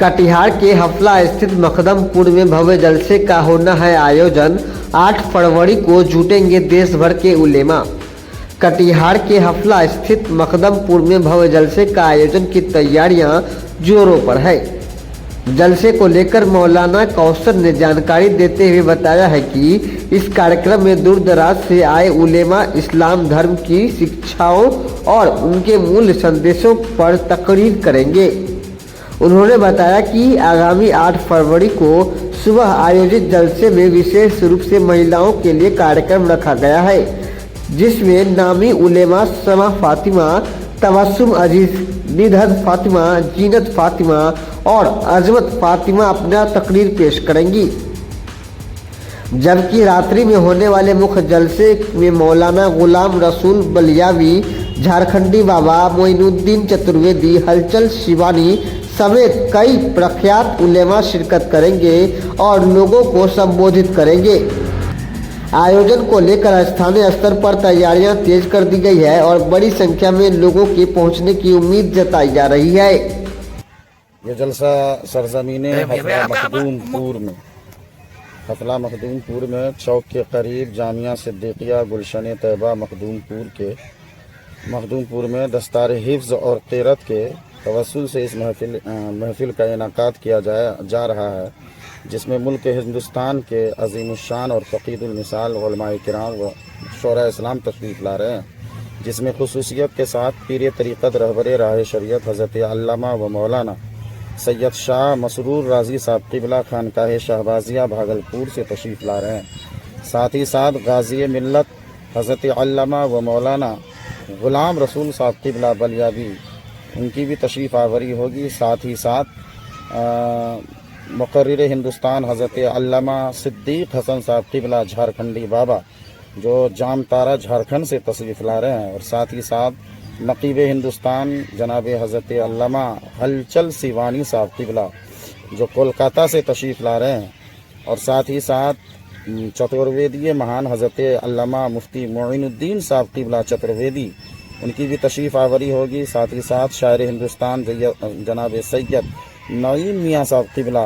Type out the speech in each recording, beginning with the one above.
कटिहार के हफला स्थित मखदमपुर में भव्य जलसे का होना है आयोजन। 8 फरवरी को जुटेंगे देश भर के उलेमा। कटिहार के हफला स्थित मखदमपुर में भव्य जलसे का आयोजन की तैयारियां जोरों पर है। जलसे को लेकर मौलाना कौसर ने जानकारी देते हुए बताया है कि इस कार्यक्रम में दूर दराज से आए उलेमा इस्लाम धर्म की शिक्षाओं और उनके मूल संदेशों पर तकरीर करेंगे। उन्होंने बताया कि आगामी 8 फरवरी को सुबह आयोजित जलसे में विशेष रूप से महिलाओं के लिए कार्यक्रम रखा गया है, जिसमें नामी उलेमा समा फातिमा, तबस्सुम अजीज, निधत फातिमा, जीनत फातिमा और अजमत फातिमा अपना तकरीर पेश करेंगी। जबकि रात्रि में होने वाले मुख्य जलसे में मौलाना गुलाम रसूल बलियावी, झारखंडी बाबा मोइनुद्दीन चतुर्वेदी, हलचल शिवानी समेत कई प्रख्यात उलेमा शिरकत करेंगे और लोगों को संबोधित करेंगे। आयोजन को लेकर स्थानीय स्तर पर तैयारियां तेज कर दी गई है और बड़ी संख्या में लोगों के पहुंचने की उम्मीद जताई जा रही है। ये जलसा सरजमीने हफला मखदूमपुर में चौक के करीब जामिया सिद्दीकिया गुलशन तैयबा मखदूमपुर में दस्तार हिफ्ज़ और क़ीरत के तवस्सुल से इस महफिल का इनाकात किया जा रहा है, जिसमें मुल्क हिंदुस्तान के अज़ीमुश्शान और फ़क़ीदुल मिसाल उलमाए किराम व शोरा इस्लाम तशरीफ़ ला रहे हैं, जिसमें खुसूसियत के साथ पीर तरीक़त रहबर राह शरीयत हज़रत अल्लामा व मौलाना सैयद शाह मसरूर राजी साहब क़िबला खानकाह शहबाजिया भागलपुर से तशरीफ़ ला रहे हैं। साथ ही साथ गाज़ी मिल्लत हज़रत अल्लामा व मौलाना गुलाम रसूल साहब क़िबला बलियावी, उनकी भी तशरीफ़ आवरी होगी। साथ ही साथ मुक़र्रिर हिंदुस्तान हज़रत अल्लामा सिद्दीक़ हसन साहब क़िबला झारखंडी बाबा, जो जाम तारा झारखंड से तशरीफ़ ला रहे हैं, और साथ ही साथ नक़ीब हिंदुस्तान जनाब हज़रत अल्लामा हलचल शिवानी साहब क़िबला, जो कोलकाता से तशरीफ़ ला रहे हैं, और साथ ही साथ चतुर्वेदी महान हज़रत अल्लामा मुफ्ती मोइनुद्दीन साहब क़िबला चतुर्वेदी, उनकी भी तशरीफ़ आवरी होगी। साथ ही साथ शायर हिंदुस्तान जनाब सैयद नईम मियाँ साहब क़िबला,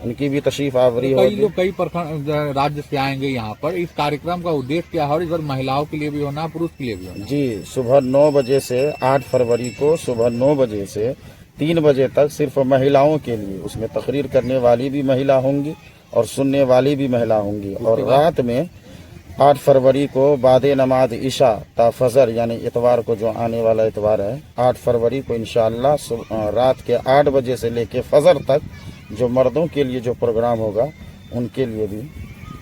उनकी भी तशरीफ़ आवरी होगी। कई प्रखंड राज्य से आएंगे यहाँ पर। इस कार्यक्रम का उद्देश्य क्या है और इस बार महिलाओं के लिए भी होना, पुरुष के लिए भी होना? जी, सुबह 9 बजे से 8 फरवरी को सुबह 9 बजे से 3 बजे तक सिर्फ महिलाओं के लिए, उसमें तकरीर करने वाली भी महिला होंगी और सुनने वाली भी महिला होंगी। और रात में 8 फरवरी को बाद नमाज इशा ता फजर, यानी इतवार को जो आने वाला इतवार है, 8 फरवरी को इंशाअल्लाह रात के 8 बजे से लेके फजर तक जो मर्दों के लिए जो प्रोग्राम होगा, उनके लिए भी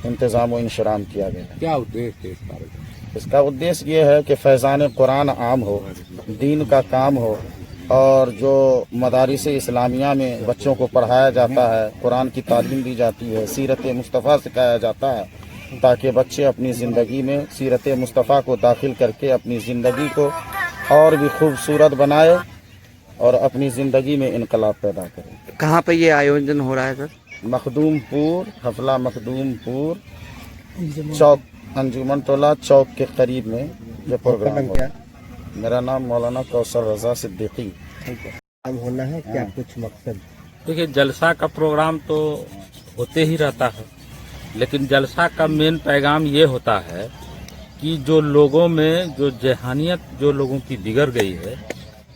इंतज़ाम व इंशराम किया गया है। क्या उद्देश्य है इस कार्यक्रम? इसका उद्देश्य ये है कि फैज़ान कुरान आम हो, दीन का काम हो, और जो मदारिस इस्लामिया में बच्चों को पढ़ाया जाता है, कुरान की तालीम दी जाती है, सीरत मुस्तफ़ा सिखाया जाता है, ताकि बच्चे अपनी ज़िंदगी में सीरत मुस्तफ़ा को दाखिल करके अपनी ज़िंदगी को और भी खूबसूरत बनाए और अपनी ज़िंदगी में इनकलाब पैदा करें। कहाँ पे ये आयोजन हो रहा है सर? मखदूमपुर, हफला मखदूमपुर चौक, अंजुमन टोला चौक के करीब में ये प्रोग्राम होगा। मेरा नाम मौलाना कौसर रज़ा सिद्दीकी। होना है क्या कुछ मकसद? देखिए, जलसा का प्रोग्राम तो होते ही रहता है, लेकिन जलसा का मेन पैगाम ये होता है कि जो लोगों में जो जहानियत जो लोगों की बिगड़ गई है,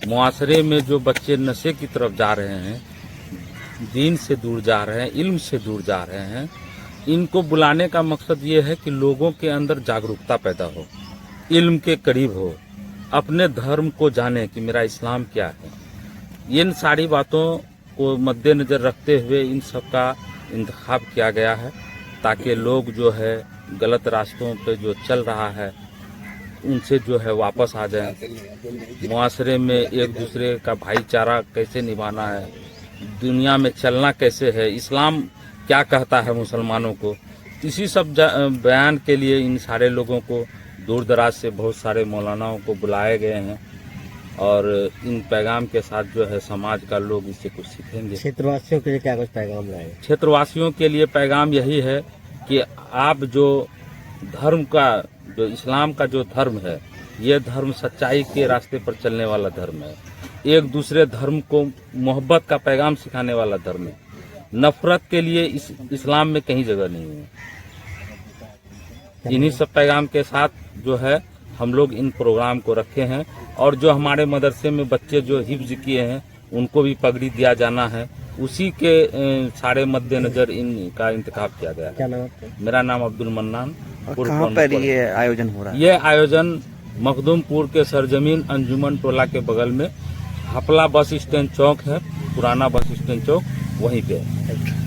मुआशरे में जो बच्चे नशे की तरफ जा रहे हैं, दीन से दूर जा रहे हैं, इल्म से दूर जा रहे हैं, इनको बुलाने का मकसद ये है कि लोगों के अंदर जागरूकता पैदा हो, इल्म के करीब हो, अपने धर्म को जाने कि मेरा इस्लाम क्या है। इन सारी बातों को मद्देनजर रखते हुए इन सब का इंतखाब किया गया है, ताकि लोग जो है गलत रास्तों पे जो चल रहा है उनसे जो है वापस आ जाएं। मुआशरे में एक दूसरे का भाईचारा कैसे निभाना है, दुनिया में चलना कैसे है, इस्लाम क्या कहता है मुसलमानों को, इसी सब बयान के लिए इन सारे लोगों को दूर दराज से बहुत सारे मौलानाओं को बुलाए गए हैं, और इन पैगाम के साथ जो है समाज का लोग इससे कुछ सीखेंगे। क्षेत्रवासियों के लिए क्या कुछ पैगाम लाए? क्षेत्रवासियों के लिए पैगाम यही है कि आप जो धर्म का, जो इस्लाम का जो धर्म है, ये धर्म सच्चाई के रास्ते पर चलने वाला धर्म है। एक दूसरे धर्म को मोहब्बत का पैगाम सिखाने वाला धर्म है। नफरत के लिए इस्लाम में कहीं जगह नहीं है। इन्हीं सब पैगाम के साथ जो है हम लोग इन प्रोग्राम को रखे हैं, और जो हमारे मदरसे में बच्चे जो हिफ्ज किए हैं उनको भी पगड़ी दिया जाना है, उसी के सारे मद्देनजर इनका इंतखाब किया गया है। क्या नाम आपका? मेरा नाम अब्दुल मन्नान। और कहाँ पर ये आयोजन हो रहा है? ये आयोजन मखदूमपुर के सरजमीन अंजुमन टोला के बगल में हपला बस स्टैंड चौक है, पुराना बस स्टैंड चौक, वहीं पे है।